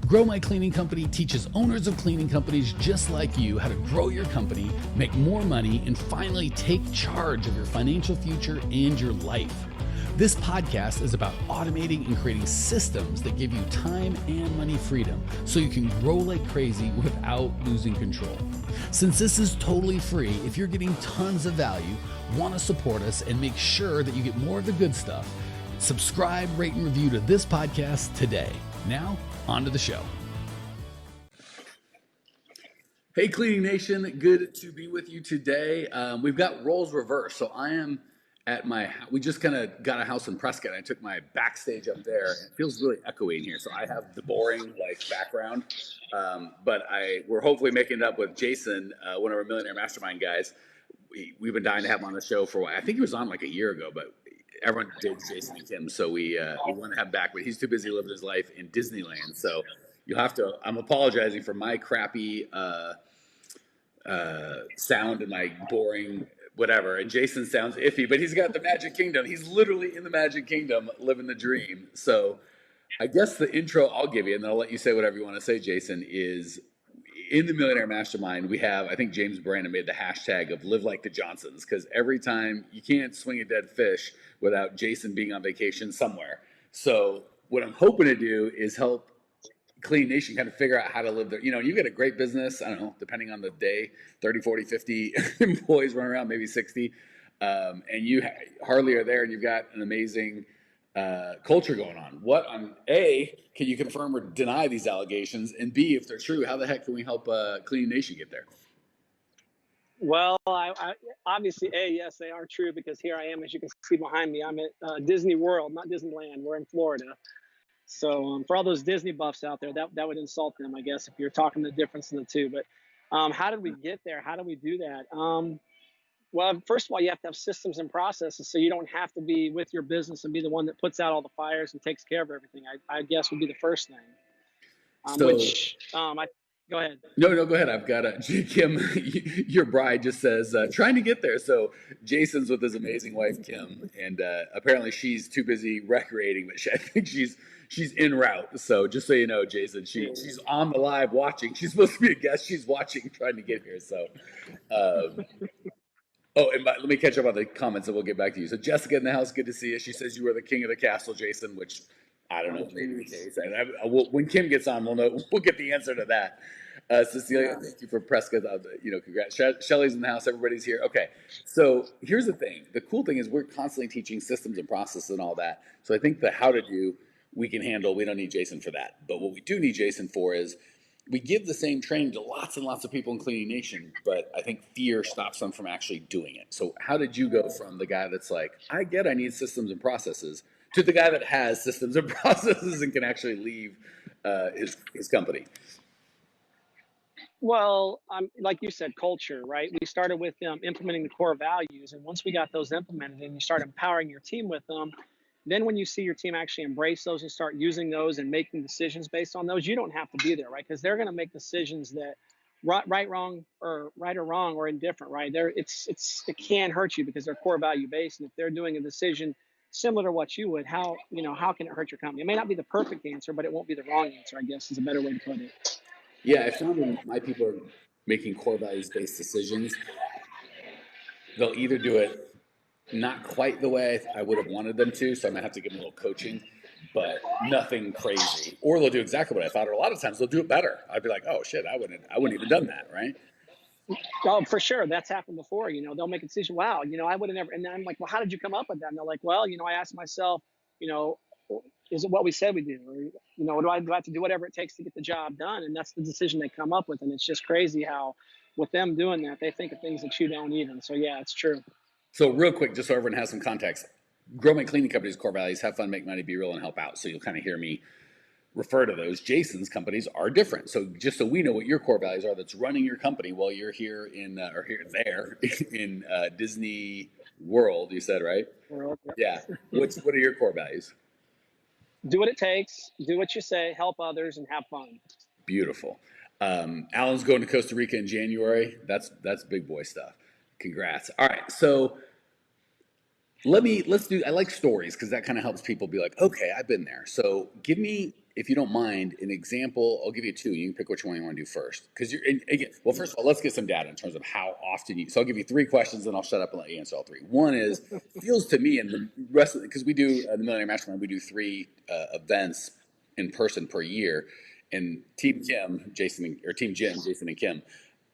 Grow My Cleaning Company teaches owners of cleaning companies just like you how to grow your company, make more money, and finally take charge of your financial future and your life. This podcast is about automating and creating systems that give you time and money freedom so you can grow like crazy without losing control. Since this is totally free, if you're getting tons of value, want to support us, and make sure that you get more of the good stuff, subscribe, rate, and review to this podcast today. Now, on to the show. Hey, Cleaning Nation. Good to be with you today. We've got roles reversed. So I am at we just kind of got a house in Prescott. I took my backstage up there. It feels really echoey in here. So I have the boring background. But we're hopefully making it up with Jason, one of our Millionaire Mastermind guys. We've been dying to have him on the show for a while. I think he was on a year ago, but everyone digs Jason and Kim, so we want to have him back, but he's too busy living his life in Disneyland. So you'll have to. I'm apologizing for my crappy sound and my boring whatever. And Jason sounds iffy, but he's got the Magic Kingdom. He's literally in the Magic Kingdom, living the dream. So I guess the intro I'll give you, and then I'll let you say whatever you want to say, Jason, is in the Millionaire Mastermind, we have, I think James Brandon made the hashtag of live like the Johnsons, because every time you can't swing a dead fish without Jason being on vacation somewhere. So what I'm hoping to do is help Clean Nation kind of figure out how to live there. You know, you get a great business, I don't know, depending on the day, 30, 40, 50 employees running around, maybe 60. And you hardly are there, and you've got an amazing culture going on. A, can you confirm or deny these allegations? And B, if they're true, how the heck can we help Clean Nation get there? Well, I obviously, yes, they are true, because here I am, as you can see behind me. I'm at Disney World, not Disneyland. We're in Florida. So for all those Disney buffs out there, that would insult them, I guess, if you're talking the difference in the two. But how did we get there? How do we do that? Well, first of all, you have to have systems and processes, so you don't have to be with your business and be the one that puts out all the fires and takes care of everything. I guess would be the first thing. Go ahead. No, go ahead. I've got Kim, your bride just says, trying to get there. So Jason's with his amazing wife, Kim, and apparently she's too busy recreating, but I think she's en route. So just so you know, Jason, she's on the live watching. She's supposed to be a guest. She's watching, trying to get here. So, let me catch up on the comments and we'll get back to you. So Jessica in the house, good to see you. She says you are the king of the castle, Jason, which I don't know if maybe the case. When Kim gets on, we'll know. We'll get the answer to that. Cecilia, thank you for Prescott. Congrats. Shelly's in the house. Everybody's here. Okay. So here's the thing. The cool thing is we're constantly teaching systems and processes and all that. So I think the how to do we can handle. We don't need Jason for that. But what we do need Jason for is we give the same training to lots and lots of people in Cleaning Nation, but I think fear stops them from actually doing it. So how did you go from the guy that's like, I need systems and processes, to the guy that has systems and processes and can actually leave his company? Well, like you said, culture, right? We started with implementing the core values. And once we got those implemented and you start empowering your team with them, then when you see your team actually embrace those and start using those and making decisions based on those, you don't have to be there, right? Because they're going to make decisions that right or wrong or indifferent, right? It can hurt you because they're core value based. And if they're doing a decision similar to what you would, how can it hurt your company? It may not be the perfect answer, but it won't be the wrong answer, I guess is a better way to put it. Yeah, I found when my people are making core values-based decisions, they'll either do it not quite the way I would have wanted them to, so I might have to give them a little coaching, but nothing crazy. Or they'll do exactly what I thought, or a lot of times they'll do it better. I'd be like, oh shit, I wouldn't even done that, right? Oh, for sure. That's happened before. They'll make a decision. Wow, I would have never. And then I'm like, well, how did you come up with that? And they're like, well, I asked myself, is it what we said we do? Or, do I have to do whatever it takes to get the job done? And that's the decision they come up with. And it's just crazy how with them doing that, they think of things that you don't even. So yeah, it's true. So real quick, just so everyone has some context, Grow My Cleaning Company's core values: have fun, make money, be real, and help out. So you'll kind of hear me refer to those. Jason's companies are different. So just so we know what your core values are that's running your company while you're here in Disney World, you said, right? World. Yeah. What are your core values? Do what it takes, do what you say, help others, and have fun. Beautiful. Alan's going to Costa Rica in January. That's big boy stuff. Congrats. All right. So I like stories because that kind of helps people be like, okay, I've been there. So give me if you don't mind, an example, I'll give you two. You can pick which one you want to do first. Because you're, and again, well, first of all, let's get some data in terms of how often you. So I'll give you three questions, and I'll shut up and let you answer all three. One is feels to me, and the rest of because we do the Millionaire Mastermind, we do three events in person per year, and Team Kim, Jason, or Team Jim, Jason and Kim.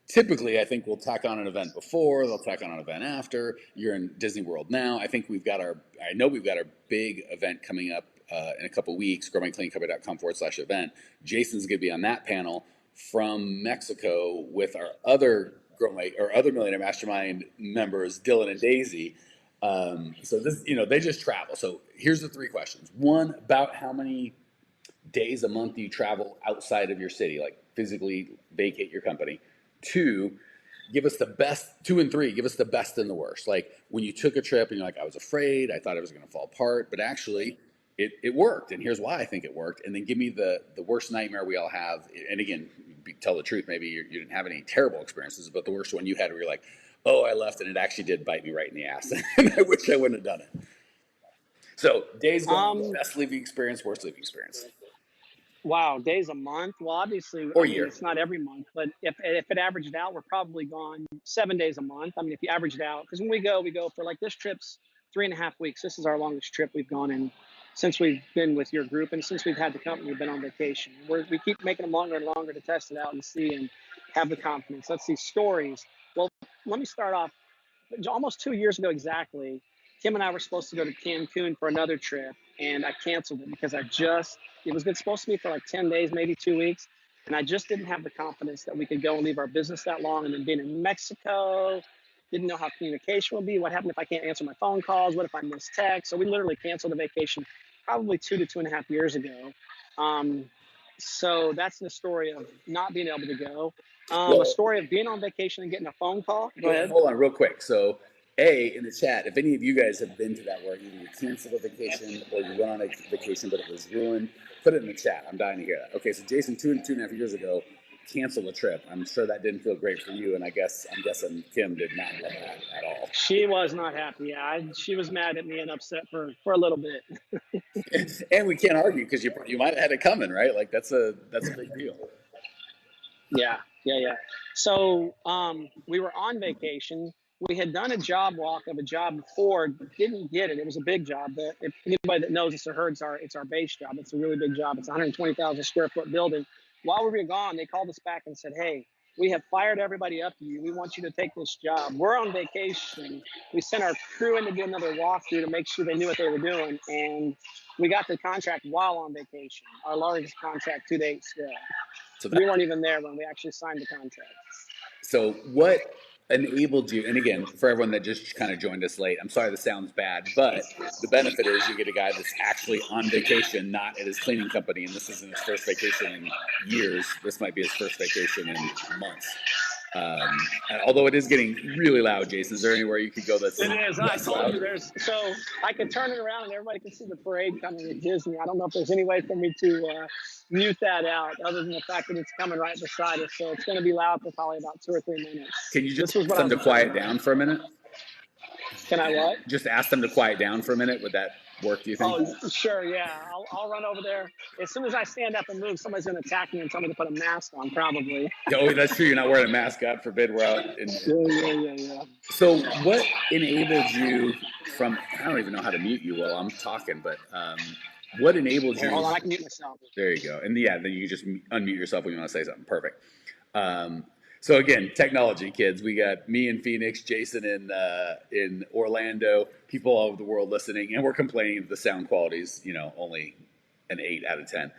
Typically, I think we'll tack on an event before, they'll tack on an event after. You're in Disney World now. I think I know we've got our big event coming up in a couple weeks, growmycleancover.com/event. Jason's going to be on that panel from Mexico with our other other Millionaire Mastermind members, Dylan and Daisy. So this, they just travel. So here's the three questions. One, about how many days a month do you travel outside of your city, like physically vacate your company? Two, give us the best. Two and three, give us the best and the worst. Like when you took a trip and you're like, I was afraid, I thought it was going to fall apart, but actually it worked. And here's why I think it worked. And then give me the worst nightmare we all have. And again, tell the truth. Maybe you didn't have any terrible experiences, but the worst one you had where you're like, oh, I left and it actually did bite me right in the ass. And I wish I wouldn't have done it. So days going, best living experience, worst living experience. Wow, days a month? Well, obviously, Or year. it's not every month, but if it averaged out, we're probably gone 7 days a month. I mean, if you averaged out, because when we go for like this trip's 3.5 weeks. This is our longest trip we've gone in since we've been with your group, and since we've had the company, we've been on vacation. We keep making them longer and longer to test it out and see and have the confidence. Let's see, stories. Well, let me start off. Almost 2 years ago exactly, Kim and I were supposed to go to Cancun for another trip, and I canceled it because it was supposed to be for like 10 days, maybe 2 weeks, and I just didn't have the confidence that we could go and leave our business that long, and then being in Mexico, didn't know how communication would be. What happened if I can't answer my phone calls? What if I miss text? So we literally canceled the vacation probably 2 to 2.5 years ago. So that's the story of not being able to go. A story of being on vacation and getting a phone call. Go ahead. Hold on real quick. So in the chat, if any of you guys have been to that where either you canceled a vacation or you went on a vacation but it was ruined, put it in the chat. I'm dying to hear that. Okay, so Jason, 2.5 years ago, canceled a trip. I'm sure that didn't feel great for you, and I'm guessing Kim did not love that at all. She was not happy. Yeah, she was mad at me and upset for a little bit. And we can't argue because you might have had it coming, right? Like that's a big deal. Yeah. So we were on vacation. We had done a job walk of a job before, didn't get it. It was a big job. But if anybody that knows us or heard, it's our base job. It's a really big job. It's a 120,000 square foot building. While we were gone, they called us back and said, hey, we have fired everybody up to you. We want you to take this job. We're on vacation. We sent our crew in to do another walkthrough to make sure they knew what they were doing. And we got the contract while on vacation, our largest contract to date still. So we weren't even there when we actually signed the contract. So what enabled you, and again, for everyone that just kind of joined us late, I'm sorry this sounds bad, but the benefit is you get a guy that's actually on vacation, not at his cleaning company, and this isn't his first vacation in years. This might be his first vacation in months. Although it is getting really loud, Jason. Is there anywhere you could go that's It is. I told you so I could turn it around and everybody can see the parade coming at Disney. I don't know if there's any way for me to mute that out other than the fact that it's coming right beside us. So it's going to be loud for probably about 2 or 3 minutes. Can you just ask them to quiet down for a minute? Can I what? Just ask them to quiet down for a minute. Would that work, do you think? Oh, sure, yeah. I'll run over there. As soon as I stand up and move, somebody's going to attack me and tell me to put a mask on, probably. Oh, that's true. You're not wearing a mask. God forbid we're out. Yeah. So what enabled you from, I don't even know how to mute you while I'm talking, but what enabled you? Hold on, I can mute myself. There you go. And then you can just unmute yourself when you want to say something. Perfect. So again, technology, kids. We got me in Phoenix, Jason in Orlando, people all over the world listening, and we're complaining that the sound quality is, only an 8 out of 10.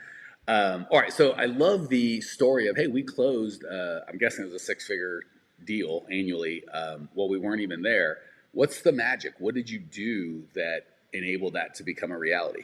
All right, so I love the story of, hey, we closed, I'm guessing it was a 6-figure deal annually. Well, we weren't even there. What's the magic? What did you do that enabled that to become a reality?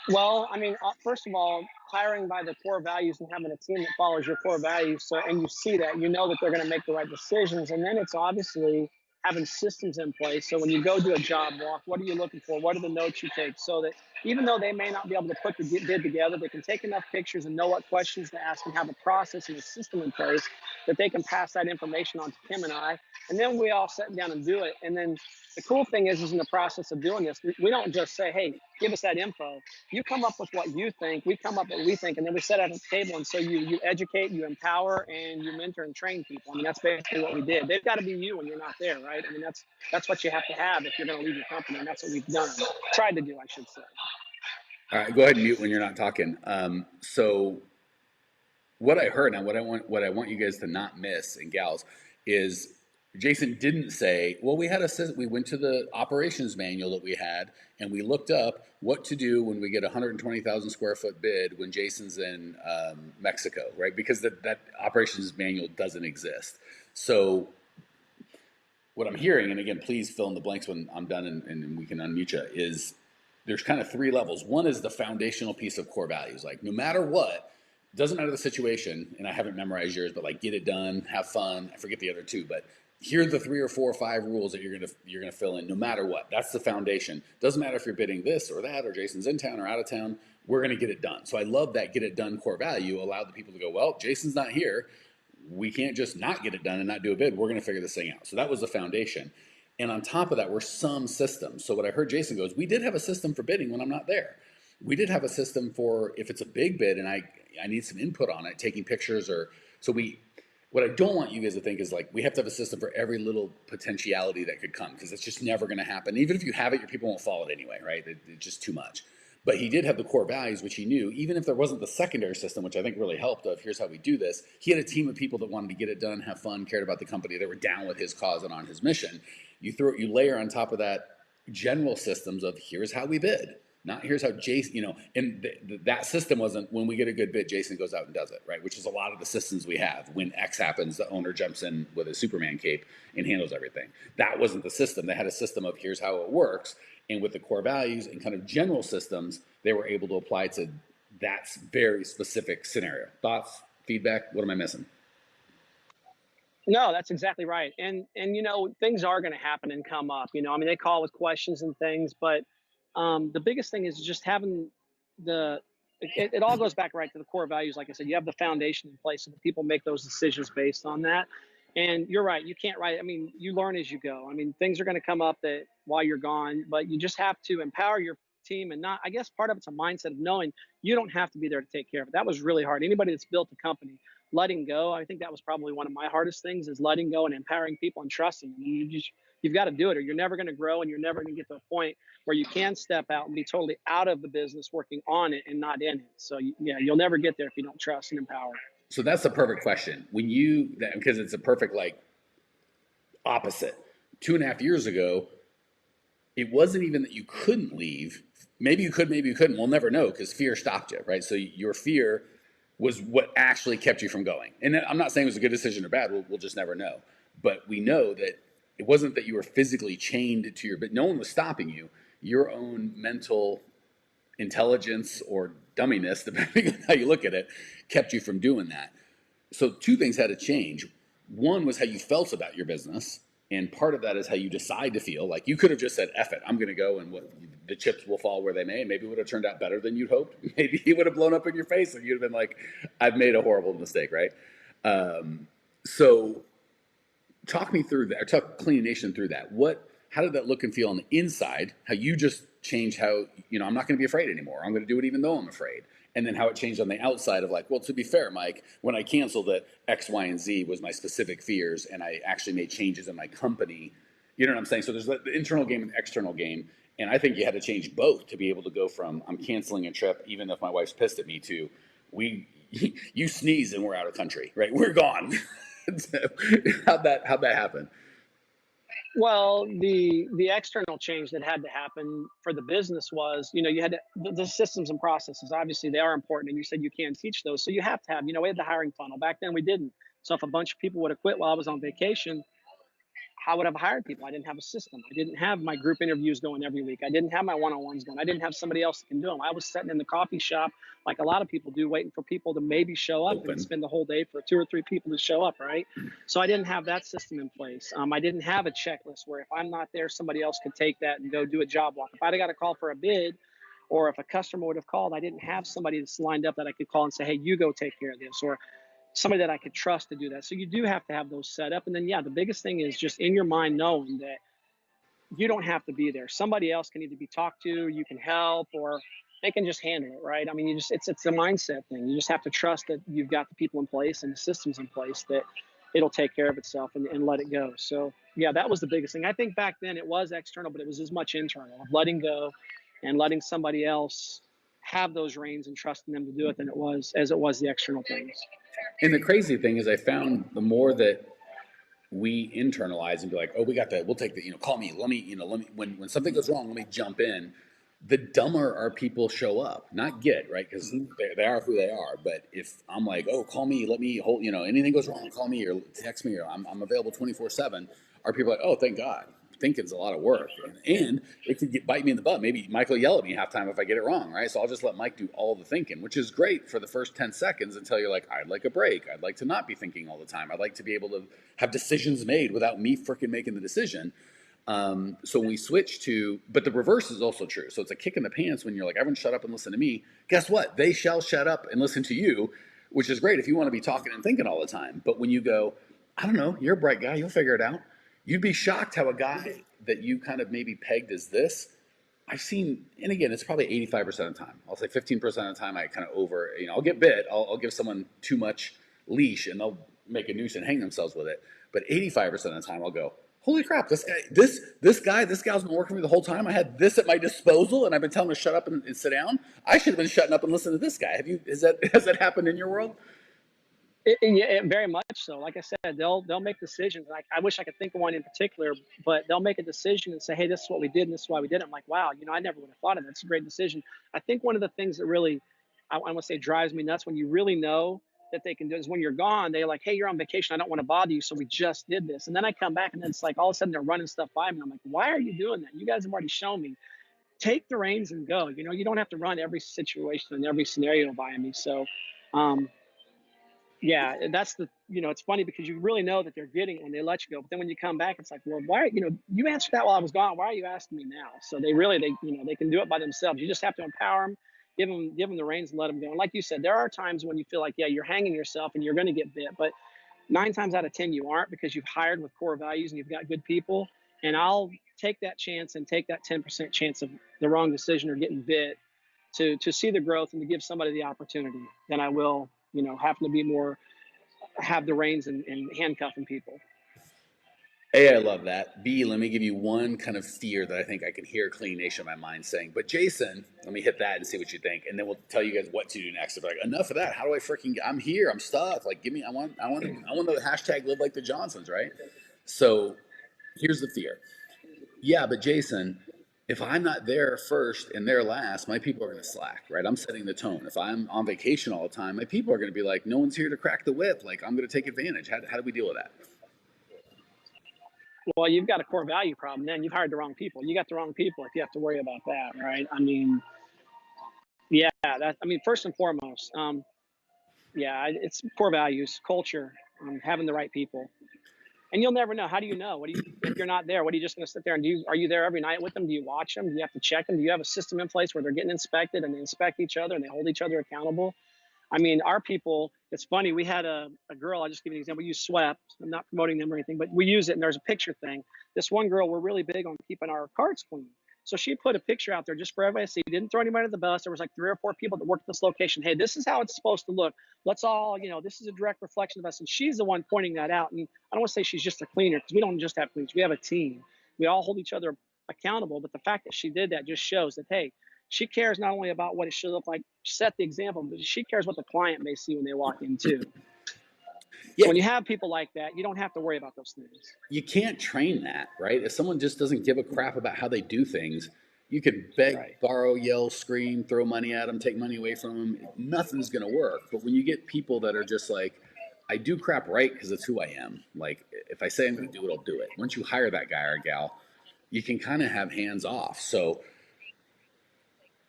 Well, I mean, first of all, hiring by the core values and having a team that follows your core values. So, and you see that, you know that they're going to make the right decisions. And then it's obviously having systems in place. So when you go do a job walk, what are you looking for? What are the notes you take? So that even though they may not be able to put the bid together, they can take enough pictures and know what questions to ask and have a process and a system in place that they can pass that information on to Kim and I. And then we all sit down and do it. And then the cool thing is in the process of doing this, we don't just say, hey, give us that info. You come up with what you think, we come up with what we think, and then we sit at a table. And so you educate, you empower, and you mentor and train people. I mean, that's basically what we did. They've got to be you when you're not there, right? I mean, that's what you have to have if you're going to leave your company, and that's what we've done. Tried to do, I should say. All right, go ahead and mute when you're not talking. So what I heard and what I want you guys to not miss, and gals, is Jason didn't say, well, we went to the operations manual that we had and we looked up what to do when we get a 120,000 square foot bid when Jason's in Mexico, right? Because that operations manual doesn't exist. So what I'm hearing, and again, please fill in the blanks when I'm done and we can unmute you, is there's kind of three levels. One is the foundational piece of core values. Like no matter what, doesn't matter the situation, and I haven't memorized yours, but like get it done, have fun. I forget the other two, but here are the 3 or 4 or 5 rules that you're gonna fill in no matter what. That's the foundation. Doesn't matter if you're bidding this or that or Jason's in town or out of town, we're gonna get it done. So I love that get it done core value allowed the people to go, well, Jason's not here. We can't just not get it done and not do a bid. We're gonna figure this thing out. So that was the foundation. And on top of that were some systems. So what I heard Jason goes, we did have a system for bidding when I'm not there. We did have a system for if it's a big bid and I need some input on it, taking pictures or so what I don't want you guys to think is like we have to have a system for every little potentiality that could come because it's just never going to happen. Even if you have it, your people won't follow it anyway, right? It's just too much. But he did have the core values, which he knew, even if there wasn't the secondary system, which I think really helped of here's how we do this. He had a team of people that wanted to get it done, have fun, cared about the company, that were down with his cause and on his mission. You layer on top of that general systems of here's how we bid. Not here's how Jason, and that system wasn't when we get a good bid, Jason goes out and does it, right? Which is a lot of the systems we have. When X happens, the owner jumps in with a Superman cape and handles everything. That wasn't the system. They had a system of here's how it works. And with the core values and kind of general systems, they were able to apply to that very specific scenario. Thoughts, feedback? What am I missing? No, that's exactly right. And things are going to happen and come up. I mean, they call with questions and things, but the biggest thing is just having the. It all goes back right to the core values. Like I said, you have the foundation in place, so that people make those decisions based on that. And you're right. You can't write. I mean, you learn as you go. I mean, things are going to come up that while you're gone, but you just have to empower your team and not. I guess part of it's a mindset of knowing you don't have to be there to take care of it. That was really hard. Anybody that's built a company letting go, I think that was probably one of my hardest things is letting go and empowering people and trusting them. You've got to do it or you're never going to grow and you're never going to get to a point where you can step out and be totally out of the business working on it and not in it. So you'll never get there if you don't trust and empower. So that's the perfect question. Because it's a perfect opposite. 2.5 years ago, it wasn't even that you couldn't leave. Maybe you could, maybe you couldn't. We'll never know because fear stopped you, right? So your fear was what actually kept you from going. And I'm not saying it was a good decision or bad. We'll just never know. But we know that it wasn't that you were physically chained to but no one was stopping you. Your own mental intelligence or dumminess, depending on how you look at it, kept you from doing that. So 2 things had to change. One was how you felt about your business. And part of that is how you decide to feel. Like you could have just said, F it, I'm going to go and the chips will fall where they may. And maybe it would have turned out better than you'd hoped. Maybe he would have blown up in your face and you'd have been like, I've made a horrible mistake, right? So talk me through that, or talk Clean Nation through that. How did that look and feel on the inside? How you just changed how, I'm not going to be afraid anymore. I'm going to do it even though I'm afraid. And then how it changed on the outside of like, well, to be fair, Mike, when I canceled it, X, Y, and Z was my specific fears, and I actually made changes in my company. You know what I'm saying? So there's the internal game and the external game, and I think you had to change both to be able to go from I'm canceling a trip, even if my wife's pissed at me, to you sneeze and we're out of country, right? We're gone. How'd that happen? Well, the external change that had to happen for the business was, you had the systems and processes. Obviously, they are important, and you said you can't teach those, so you have to have. We had the hiring funnel back then. We didn't. So if a bunch of people would have quit while I was on vacation, how would I have hired people? I didn't have a system. I didn't have my group interviews going every week. I didn't have my one-on-ones going. I didn't have somebody else that can do them. I was sitting in the coffee shop like a lot of people do, waiting for people to maybe show up and spend the whole day for 2 or 3 people to show up, right? So I didn't have that system in place. I didn't have a checklist where if I'm not there, somebody else could take that and go do a job walk. If I'd have got a call for a bid, or if a customer would have called, I didn't have somebody that's lined up that I could call and say, hey, you go take care of this, or somebody that I could trust to do that. So you do have to have those set up. And then, the biggest thing is just in your mind knowing that you don't have to be there. Somebody else can either be talked to, you can help, or they can just handle it, right? I mean, it's a mindset thing. You just have to trust that you've got the people in place and the systems in place that it'll take care of itself, and let it go. So yeah, that was the biggest thing. I think back then it was external, but it was as much internal of letting go and letting somebody else have those reins and trusting them to do it than it was the external things. And the crazy thing is, I found the more that we internalize and be like, oh, we got that. We'll take the, call me. Let me, when something goes wrong, let me jump in. The dumber our people show up, not get, right? Because Mm-hmm. they are who they are. But if I'm like, oh, call me, let me hold, anything goes wrong, call me or text me or I'm available 24/7. Our people are like, oh, thank God. Thinking's a lot of work. And it could bite me in the butt. Maybe Mike will yell at me halftime if I get it wrong, right? So I'll just let Mike do all the thinking, which is great for the first 10 seconds until you're like, I'd like a break. I'd like to not be thinking all the time. I'd like to be able to have decisions made without me freaking making the decision. So when we switch to, but the reverse is also true. So it's a kick in the pants when you're like, everyone shut up and listen to me. Guess what? They shall shut up and listen to you, which is great if you want to be talking and thinking all the time. But when you go, I don't know, you're a bright guy, you'll figure it out. You'd be shocked how a guy that you kind of maybe pegged as this, I've seen, and again, it's probably 85% of the time. I'll say 15% of the time I kind of I'll get bit. I'll give someone too much leash and they'll make a noose and hang themselves with it. But 85% of the time I'll go, holy crap, this gal's been working with me the whole time. I had this at my disposal and I've been telling him to shut up and sit down. I should have been shutting up and listening to this guy. Has that happened in your world? Yeah, very much so. Like I said, they'll make decisions. I wish I could think of one in particular, but they'll make a decision and say, "Hey, this is what we did, and this is why we did it." I'm like, "Wow, I never would have thought of that. It's a great decision." I think one of the things that really, I want to say, drives me nuts when you really know that they can do is when you're gone. They're like, "Hey, you're on vacation. I don't want to bother you, so we just did this." And then I come back, and then it's like all of a sudden they're running stuff by me. I'm like, "Why are you doing that? You guys have already shown me. Take the reins and go. You don't have to run every situation and every scenario by me." So. Um, yeah, and that's it's funny because you really know that they're getting it when they let you go. But then when you come back, it's like, well, why, you answered that while I was gone. Why are you asking me now? So they can do it by themselves. You just have to empower them, give them the reins and let them go. And like you said, there are times when you feel like, yeah, you're hanging yourself and you're going to get bit. But 9 times out of 10, you aren't because you've hired with core values and you've got good people. And I'll take that chance and take that 10% chance of the wrong decision or getting bit to see the growth and to give somebody the opportunity than I will, having to be more have the reins and handcuffing people. A, I love that. B, let me give you one kind of fear that I think I can hear Clean Nation in my mind saying. But Jason, let me hit that and see what you think, and then we'll tell you guys what to do next. If like enough of that, how do I freaking? I'm here. I'm stuck. Like, give me. I want the hashtag live like the Johnsons, right? So here's the fear. Yeah, but Jason, if I'm not there first and there last, my people are going to slack, right? I'm setting the tone. If I'm on vacation all the time, my people are going to be like, no one's here to crack the whip. Like, I'm going to take advantage. How do we deal with that? Well, you've got a core value problem. Then you've hired the wrong people. You got the wrong people if you have to worry about that, right? I mean, yeah, first and foremost, yeah, it's core values, culture, having the right people. And you'll never know. How do you know? If you're not there? What are you just going to sit there and do? Are you there every night with them? Do you watch them? Do you have to check them? Do you have a system in place where they're getting inspected and they inspect each other and they hold each other accountable? I mean, our people, it's funny. We had a girl, I'll just give you an example. We use Swept. I'm not promoting them or anything, but we use it and there's a picture thing. This one girl, we're really big on keeping our carts clean. So she put a picture out there just for everybody to see. Didn't throw anybody to the bus. There was like 3 or 4 people that worked at this location. Hey, this is how it's supposed to look. Let's all, this is a direct reflection of us. And she's the one pointing that out. And I don't want to say she's just a cleaner because we don't just have cleaners. We have a team. We all hold each other accountable. But the fact that she did that just shows that, hey, she cares not only about what it should look like, set the example, but she cares what the client may see when they walk in too. So Yeah, when you have people like that, you don't have to worry about those things. you can't train that, right? If someone just doesn't give a crap about how they do things, you could beg, Right. borrow, yell, scream, throw money at them, take money away from them. Nothing's going to work. But when you get people that are just like, I do crap right because it's who I am. Like, if I say I'm going to do it, I'll do it. Once you hire that guy or gal, you can kind of have hands off. So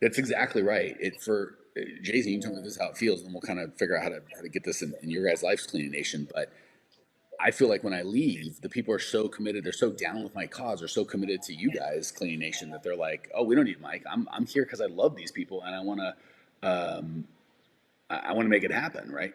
that's exactly right. For Jason, you can tell me this is how it feels, and then we'll kind of figure out how to get this in your guys' lives, Cleaning Nation. But I feel like when I leave, the people are so committed. They're so down with my cause. They're so committed to you guys, Cleaning Nation, that they're like, "Oh, we don't need Mike. I'm here because I love these people and um, I want to make it happen." Right?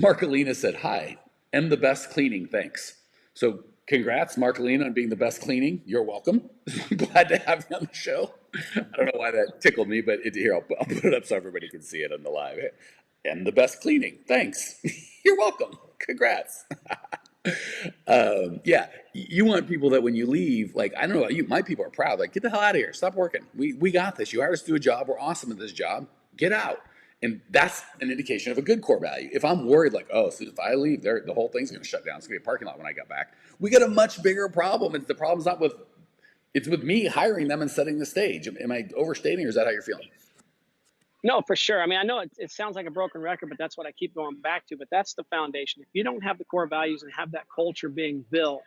Marcolina said, "Hi, am the best cleaning. Thanks." So Congrats, Marcolina, on being the best cleaning. You're welcome. Glad to have you on the show. I don't know why that tickled me, but here, I'll put it up so everybody can see it on the live. And the best cleaning. Thanks. You're welcome. Congrats. Yeah, you want people that when you leave, like, I don't know about you, my people are proud. Like, get the hell out of here. Stop working. We got this. You hired us to do a job. We're awesome at this job. Get out. And that's an indication of a good core value. If I'm worried, like, oh, so if I leave, the whole thing's going to shut down. It's going to be a parking lot when I get back. We got a much bigger problem. And the problem's not with, it's with me hiring them and setting the stage. Am I overstating, or is that how you're feeling? No, for sure. I mean, I know it sounds like a broken record, but that's what I keep going back to. But that's the foundation. If you don't have the core values and have that culture being built,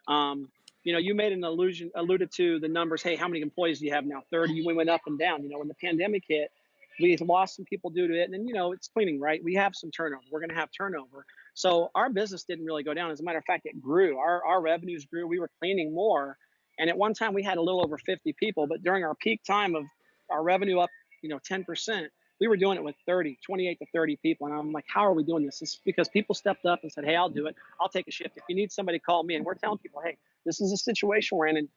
you made an alluded to the numbers. Hey, how many employees do you have now? 30. We went up and down. When the pandemic hit, we lost some people due to it. And then, it's cleaning, right? We have some turnover. We're going to have turnover. So our business didn't really go down. As a matter of fact, it grew. Our revenues grew. We were cleaning more. And at one time we had a little over 50 people, but during our peak time of our revenue up 10%, we were doing it with 28 to 30 people. And I'm like, how are we doing this? It's because people stepped up and said, hey, I'll do it. I'll take a shift. If you need somebody, call me. And we're telling people, hey, this is a situation we're in. And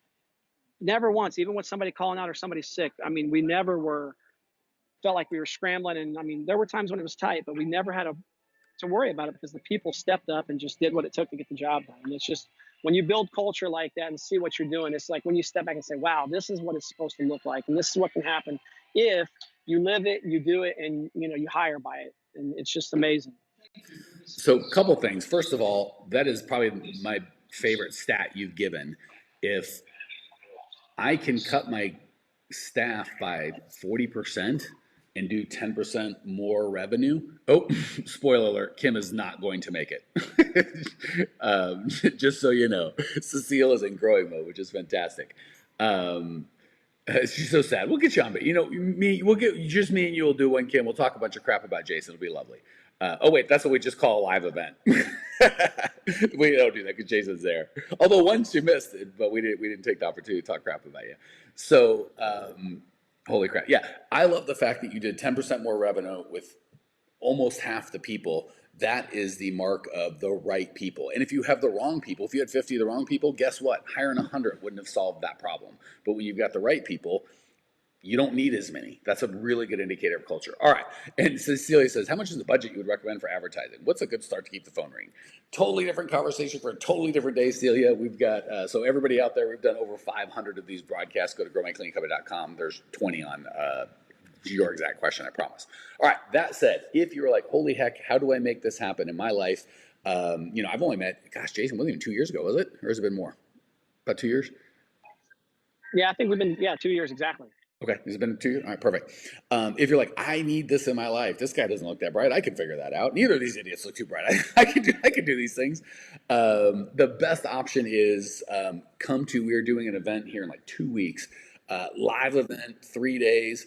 never once, even with somebody calling out or somebody sick, I mean, we never felt like we were scrambling. And I mean, there were times when it was tight, but we never had to worry about it because the people stepped up and just did what it took to get the job done. And it's just, when you build culture like that and see what you're doing, it's like when you step back and say, wow, this is what it's supposed to look like. And this is what can happen if you live it, you do it, and you hire by it. And it's just amazing. So a couple things. First of all, that is probably my favorite stat you've given. If I can cut my staff by 40% and do 10% more revenue. Oh, spoiler alert, Kim is not going to make it. Just so you know, Cecile is in growing mode, which is fantastic. She's so sad. We'll get you on, but we'll get just me and you will do one, Kim. We'll talk a bunch of crap about Jason. It'll be lovely. Oh wait, that's what we just call a live event. We don't do that because Jason's there. Although once you missed it, but we didn't take the opportunity to talk crap about you. So holy crap. Yeah. I love the fact that you did 10% more revenue with almost half the people. That is the mark of the right people. And if you have the wrong people, if you had 50 of the wrong people, guess what? Hiring 100 wouldn't have solved that problem. But when you've got the right people, you don't need as many. That's a really good indicator of culture. All right. And Cecilia says, how much is the budget you would recommend for advertising? What's a good start to keep the phone ringing? Totally different conversation for a totally different day, Celia. We've got, so everybody out there, we've done over 500 of these broadcasts. Go to growmycleaningcompany.com. There's 20 on your exact question, I promise. All right. That said, if you were like, holy heck, how do I make this happen in my life? I've only met, Jason, wasn't even 2 years ago, was it? Or has it been more? About 2 years? Yeah, I think we've been, 2 years exactly. Okay, it's been 2 years. All right, perfect. If you're like, I need this in my life, this guy doesn't look that bright. I can figure that out. Neither of these idiots look too bright. I can do these things. The best option is we're doing an event here in like 2 weeks. Live event, 3 days.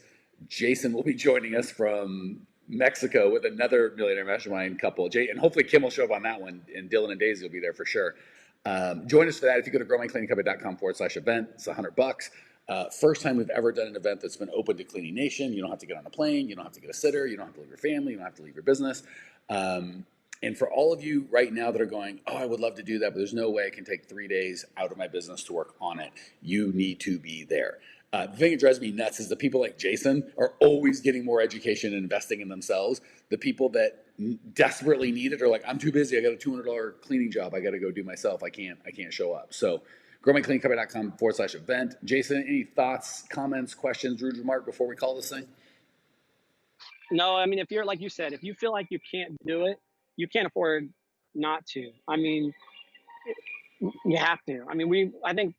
Jason will be joining us from Mexico with another Millionaire Mastermind couple. And hopefully Kim will show up on that one, and Dylan and Daisy will be there for sure. Join us for that. If you go to growmycleaningcompany.com/event, it's $100. First time we've ever done an event that's been open to Cleaning Nation. You don't have to get on a plane. You don't have to get a sitter. You don't have to leave your family. You don't have to leave your business. And for all of you right now that are going, oh, I would love to do that, but there's no way I can take 3 days out of my business to work on it. You need to be there. The thing that drives me nuts is the people like Jason are always getting more education and investing in themselves. The people that desperately need it are like, I'm too busy. I got a $200 cleaning job I got to go do myself. I can't show up. So growmycleaningcompany.com/event. Jason, any thoughts, comments, questions, rude remark before we call this thing? No, I mean, if you're, like you said, if you feel like you can't do it, you can't afford not to. I mean, you have to. I mean, I think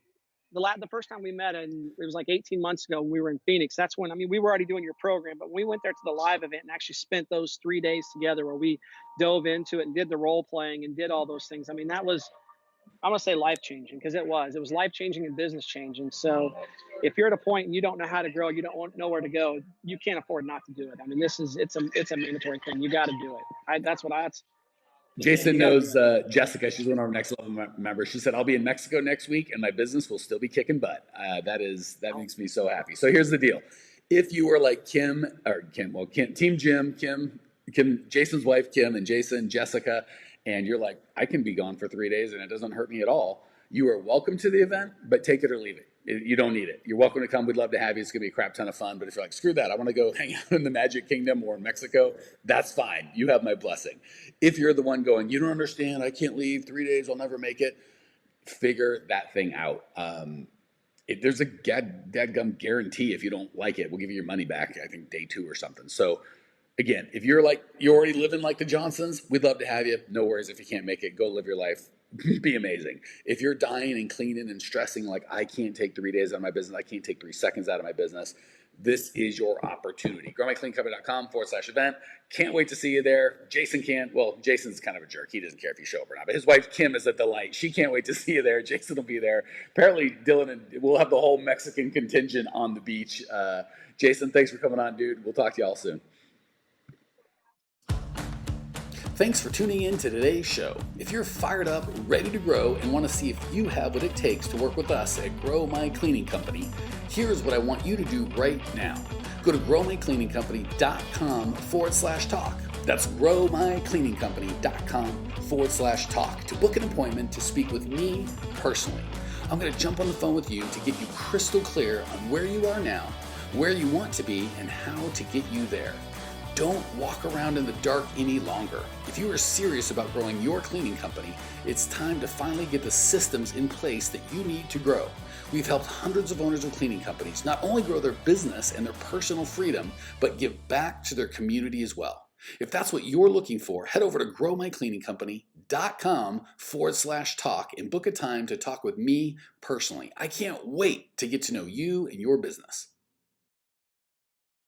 the first time we met, and it was like 18 months ago when we were in Phoenix. That's when, I mean, we were already doing your program, but we went there to the live event and actually spent those 3 days together where we dove into it and did the role playing and did all those things. I mean, that was, I'm going to say life-changing, because it was life-changing and business-changing. So if you're at a point and you don't know how to grow, you don't know where to go, you can't afford not to do it. I mean, it's a mandatory thing. You got to do it. Jason knows Jessica. She's one of our next level members. She said, I'll be in Mexico next week and my business will still be kicking butt. That makes me so happy. So here's the deal. If you were like Team Jim, Kim, Jason's wife, Kim, and Jason, Jessica, and you're like, I can be gone for 3 days and it doesn't hurt me at all. You are welcome to the event, but take it or leave it. You don't need it. You're welcome to come. We'd love to have you. It's going to be a crap ton of fun. But if you're like, screw that, I want to go hang out in the Magic Kingdom or in Mexico, that's fine. You have my blessing. If you're the one going, you don't understand, I can't leave, 3 days, I'll never make it, figure that thing out. There's a dadgum guarantee if you don't like it, we'll give you your money back, I think day 2 or something. So again, if you're already living like the Johnsons, we'd love to have you. No worries if you can't make it. Go live your life. Be amazing. If you're dying and cleaning and stressing like I can't take 3 days out of my business, I can't take 3 seconds out of my business, this is your opportunity. GrowMyCleanCompany.com/event. Can't wait to see you there. Jason can't. Well, Jason's kind of a jerk. He doesn't care if you show up or not. But his wife, Kim, is a delight. She can't wait to see you there. Jason will be there. Apparently, Dylan and we'll have the whole Mexican contingent on the beach. Jason, thanks for coming on, dude. We'll talk to you all soon. Thanks for tuning in to today's show. If you're fired up, ready to grow, and want to see if you have what it takes to work with us at Grow My Cleaning Company, here's what I want you to do right now. Go to growmycleaningcompany.com/talk. That's growmycleaningcompany.com/talk to book an appointment to speak with me personally. I'm going to jump on the phone with you to get you crystal clear on where you are now, where you want to be, and how to get you there. Don't walk around in the dark any longer. If you are serious about growing your cleaning company, it's time to finally get the systems in place that you need to grow. We've helped hundreds of owners of cleaning companies not only grow their business and their personal freedom, but give back to their community as well. If that's what you're looking for, head over to growmycleaningcompany.com/talk and book a time to talk with me personally. I can't wait to get to know you and your business.